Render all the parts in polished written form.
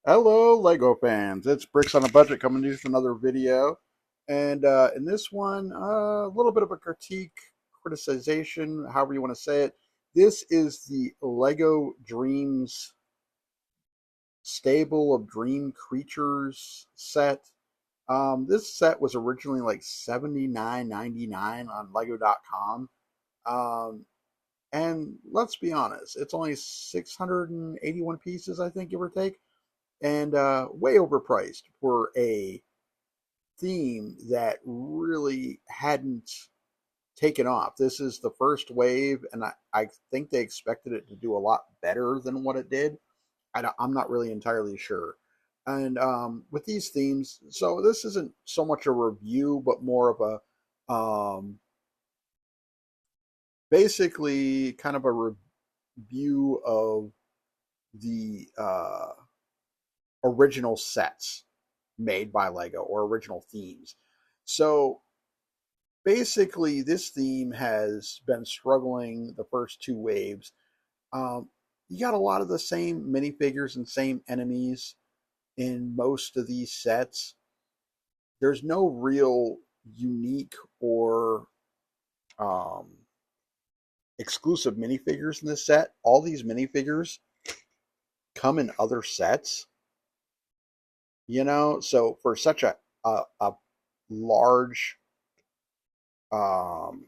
Hello, Lego fans. It's Bricks on a Budget coming to you with another video. And in this one, a little bit of a critique, criticization, however you want to say it. This is the Lego Dreamzzz Stable of Dream Creatures set. This set was originally like $79.99 on Lego.com. Um, and let's be honest, it's only 681 pieces, I think, give or take, and way overpriced for a theme that really hadn't taken off. This is the first wave, and I think they expected it to do a lot better than what it did. I'm not really entirely sure. And with these themes, so this isn't so much a review, but more of a basically kind of a review of the original sets made by Lego or original themes. So basically, this theme has been struggling the first two waves. You got a lot of the same minifigures and same enemies in most of these sets. There's no real unique or um, exclusive minifigures in this set. All these minifigures come in other sets, so for such a large um,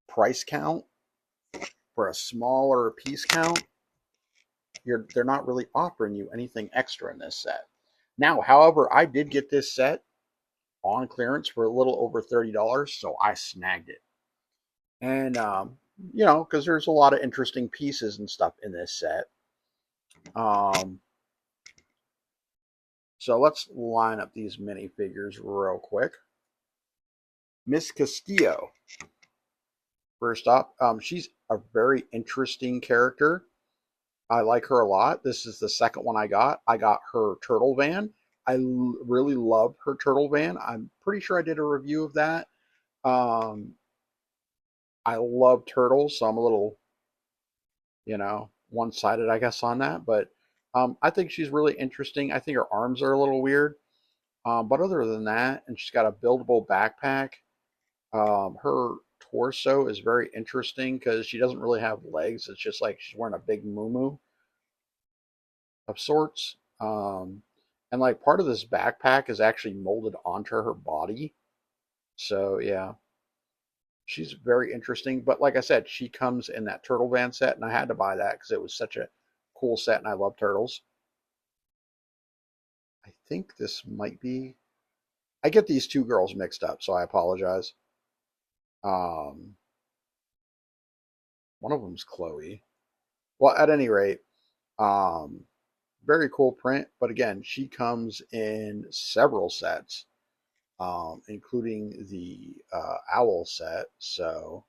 price count for a smaller piece count, they're not really offering you anything extra in this set. Now, however, I did get this set on clearance for a little over $30, so I snagged it. And because there's a lot of interesting pieces and stuff in this set. Um, so let's line up these minifigures real quick. Miss Castillo. First up, she's a very interesting character. I like her a lot. This is the second one I got. I got her turtle van. Really love her turtle van. I'm pretty sure I did a review of that. Um, I love turtles, so I'm a little, one-sided, I guess, on that. But I think she's really interesting. I think her arms are a little weird. But other than that, and she's got a buildable backpack. Her torso is very interesting because she doesn't really have legs. It's just like she's wearing a big moo of sorts. And like part of this backpack is actually molded onto her body. So yeah, she's very interesting. But like I said, she comes in that Turtle Van set, and I had to buy that because it was such a cool set, and I love turtles. I think this might be. I get these two girls mixed up, so I apologize. Um, one of them's Chloe. Well, at any rate, um, very cool print. But again, she comes in several sets, including the owl set. So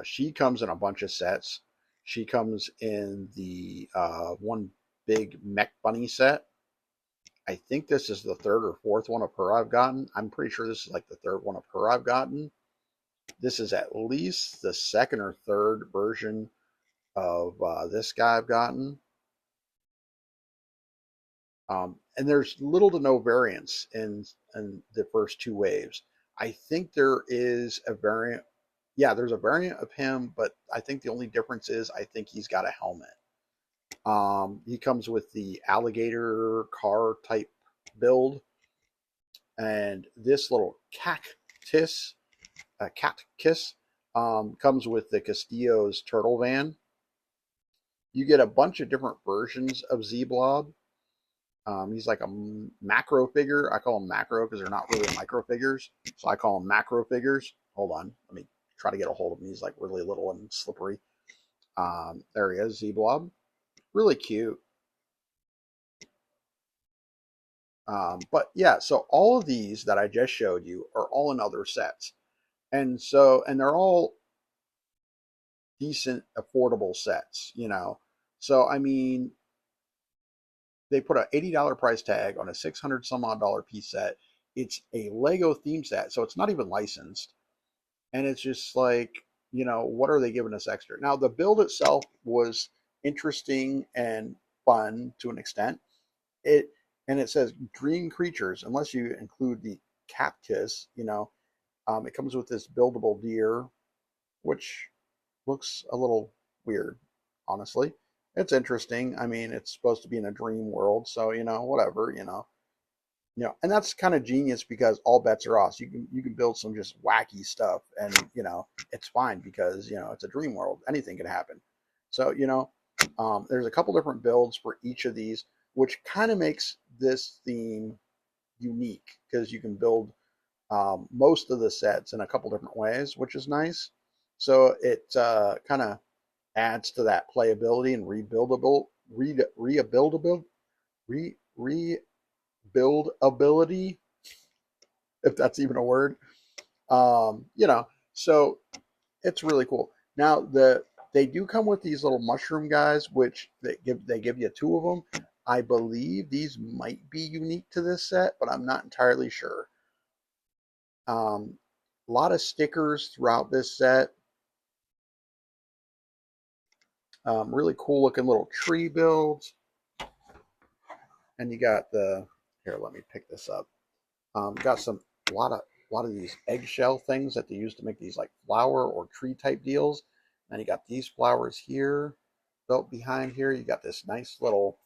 she comes in a bunch of sets. She comes in the one big mech bunny set. I think this is the third or fourth one of her I've gotten. I'm pretty sure this is like the third one of her I've gotten. This is at least the second or third version of this guy I've gotten. And there's little to no variance in the first two waves. I think there is a variant. Yeah, there's a variant of him, but I think the only difference is I think he's got a helmet. He comes with the alligator car type build, and this little cat kiss, comes with the Castillo's turtle van. You get a bunch of different versions of Z-Blob. He's like a macro figure. I call them macro because they're not really micro figures. So I call them macro figures. Hold on. Let me try to get a hold of him. He's like really little and slippery. There he is, Z-Blob. Really cute. But yeah, so all of these that I just showed you are all in other sets. And they're all decent, affordable sets. So, I mean, they put an $80 price tag on a 600 some odd dollar piece set. It's a Lego theme set, so it's not even licensed. And it's just like, what are they giving us extra? Now, the build itself was interesting and fun to an extent. It and it says dream creatures, unless you include the cactus. It comes with this buildable deer, which looks a little weird, honestly. It's interesting. I mean, it's supposed to be in a dream world, so whatever. And that's kind of genius because all bets are off. You can build some just wacky stuff, and it's fine because it's a dream world. Anything can happen. So there's a couple different builds for each of these, which kind of makes this theme unique because you can build most of the sets in a couple different ways, which is nice. So it kind of adds to that playability and re, rebuildability, if that's even a word. So it's really cool. Now they do come with these little mushroom guys, which they give you two of them. I believe these might be unique to this set, but I'm not entirely sure. A lot of stickers throughout this set. Really cool looking little tree builds. And you got here, let me pick this up. Got a lot of these eggshell things that they use to make these like flower or tree type deals. And you got these flowers here built behind here. You got this nice little,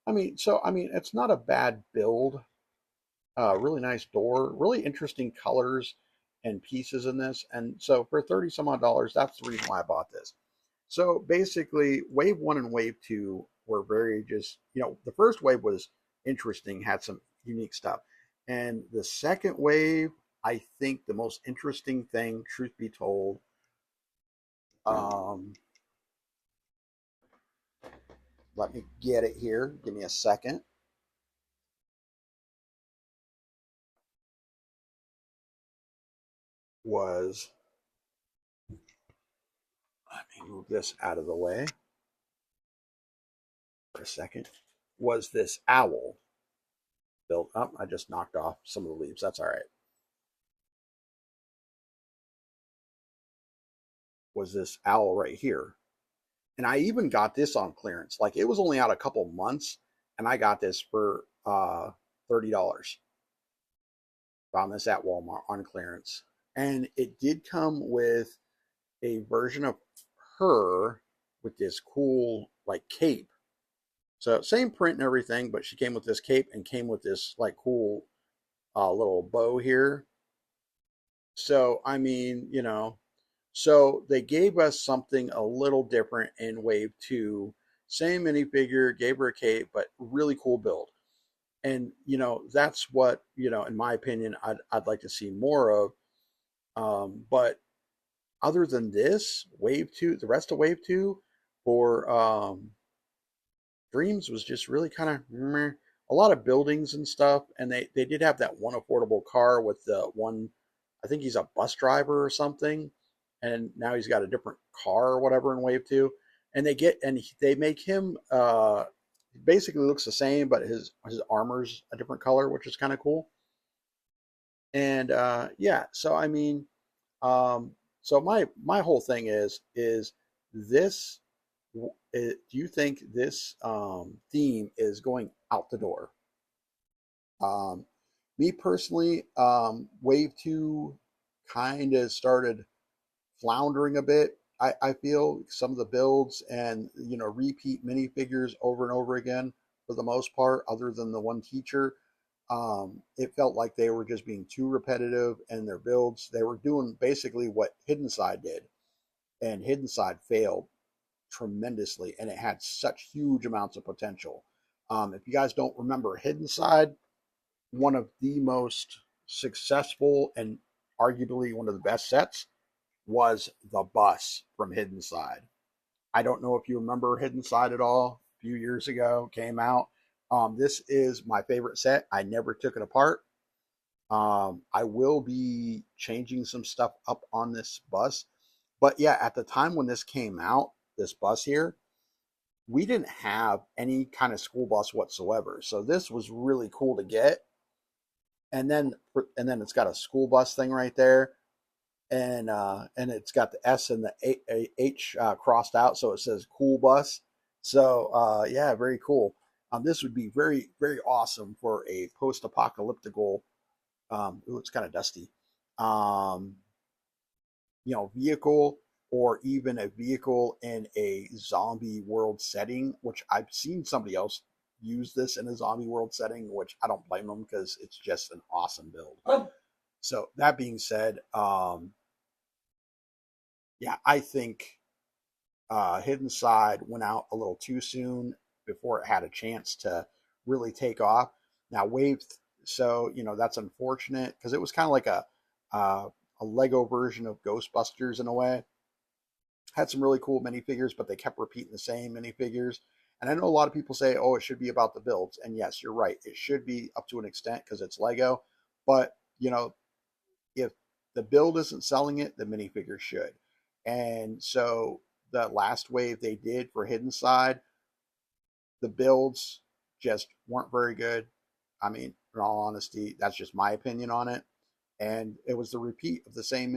it's not a bad build. Really nice door, really interesting colors and pieces in this. And so for 30 some odd dollars, that's the reason why I bought this. So basically, wave one and wave two were very the first wave was interesting, had some unique stuff. And the second wave, I think the most interesting thing, truth be told, let me get it here. Give me a second. Was, let me move this out of the way for a second, was this owl built up. I just knocked off some of the leaves. That's all right. Was this owl right here. And I even got this on clearance. Like it was only out a couple months, and I got this for $30. Found this at Walmart on clearance. And it did come with a version of her with this cool like cape. So same print and everything, but she came with this cape and came with this like cool little bow here. So I mean, so they gave us something a little different in wave two. Same minifigure, gave her a cape, but really cool build. And that's what in my opinion, I'd like to see more of. But other than this, wave two, the rest of wave two for Dreams was just really kind of meh. A lot of buildings and stuff, and they did have that one affordable car with the one. I think he's a bus driver or something, and now he's got a different car or whatever in Wave Two, and they make him basically looks the same, but his armor's a different color, which is kind of cool. And yeah, so I mean, so my whole thing is this do you think this theme is going out the door? Um, Me personally, Wave 2 kind of started floundering a bit. I feel some of the builds and, repeat minifigures over and over again for the most part, other than the one teacher. It felt like they were just being too repetitive and their builds. They were doing basically what Hidden Side did, and Hidden Side failed tremendously, and it had such huge amounts of potential. If you guys don't remember Hidden Side, one of the most successful and arguably one of the best sets was the bus from Hidden Side. I don't know if you remember Hidden Side at all. A few years ago, came out. This is my favorite set. I never took it apart. I will be changing some stuff up on this bus. But yeah, at the time when this came out, this bus here, we didn't have any kind of school bus whatsoever. So this was really cool to get. And then it's got a school bus thing right there, and it's got the S and the H crossed out, so it says cool bus. So yeah, very cool. This would be very, very awesome for a post-apocalyptical. Ooh, it's kind of dusty. Um, vehicle, or even a vehicle in a zombie world setting, which I've seen somebody else use this in a zombie world setting, which I don't blame them because it's just an awesome build. So that being said, yeah, I think Hidden Side went out a little too soon before it had a chance to really take off. Now, so that's unfortunate because it was kind of like uh, a Lego version of Ghostbusters in a way. Had some really cool minifigures, but they kept repeating the same minifigures. And I know a lot of people say, oh, it should be about the builds. And yes, you're right. It should be up to an extent because it's Lego. But, if the build isn't selling it, the minifigure should. And so the last wave they did for Hidden Side, the builds just weren't very good. I mean, in all honesty, that's just my opinion on it. And it was the repeat of the same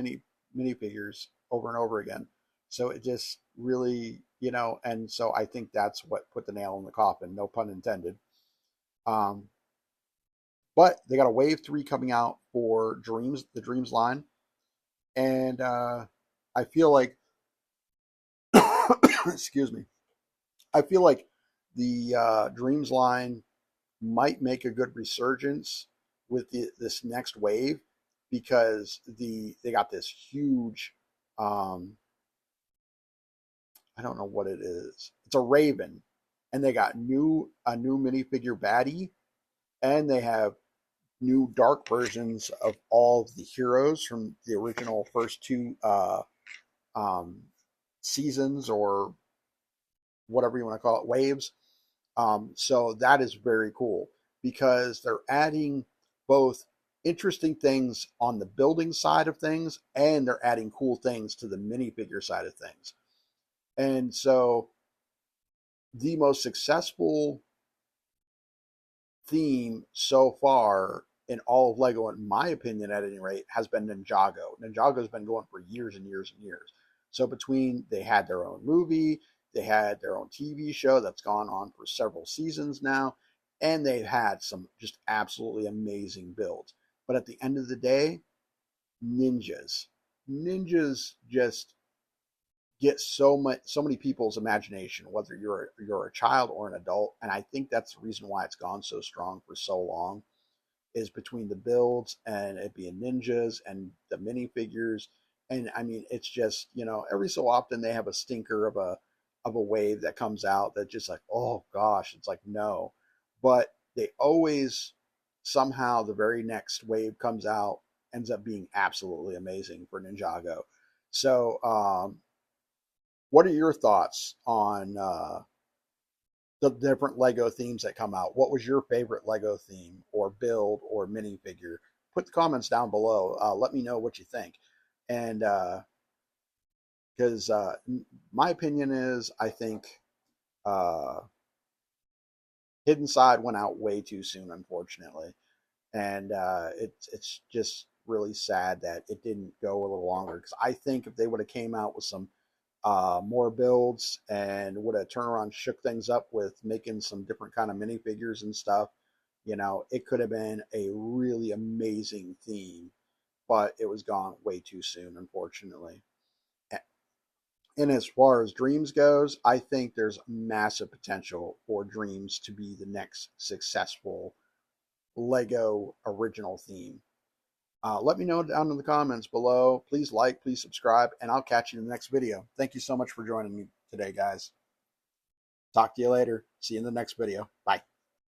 minifigures over and over again. So it just really, and so I think that's what put the nail in the coffin, no pun intended. Um, but they got a wave 3 coming out for the Dreams line. And I feel like, excuse me, I feel like the Dreams line might make a good resurgence with this next wave because they got this huge, um, I don't know what it is. It's a Raven, and they got a new minifigure baddie, and they have new dark versions of all of the heroes from the original first two um, seasons, or whatever you want to call it, waves. So that is very cool because they're adding both interesting things on the building side of things, and they're adding cool things to the minifigure side of things. And so the most successful theme so far in all of Lego, in my opinion, at any rate, has been Ninjago. Ninjago's been going for years and years and years. So between they had their own movie, they had their own TV show that's gone on for several seasons now, and they've had some just absolutely amazing builds. But at the end of the day, ninjas just get so many people's imagination, whether you're a child or an adult. And I think that's the reason why it's gone so strong for so long, is between the builds and it being ninjas and the minifigures. And I mean, it's just, every so often they have a stinker of a wave that comes out that just like, oh gosh, it's like, no. But they always, somehow the very next wave comes out, ends up being absolutely amazing for Ninjago. So what are your thoughts on the different Lego themes that come out? What was your favorite Lego theme or build or minifigure? Put the comments down below. Let me know what you think. And because my opinion is, I think uh, Hidden Side went out way too soon, unfortunately, and it's just really sad that it didn't go a little longer. Because I think if they would have came out with some more builds and would have turned around, shook things up with making some different kind of minifigures and stuff, it could have been a really amazing theme. But it was gone way too soon, unfortunately. And as far as Dreams goes, I think there's massive potential for Dreams to be the next successful Lego original theme. Let me know down in the comments below. Please like, please subscribe, and I'll catch you in the next video. Thank you so much for joining me today, guys. Talk to you later. See you in the next video. Bye.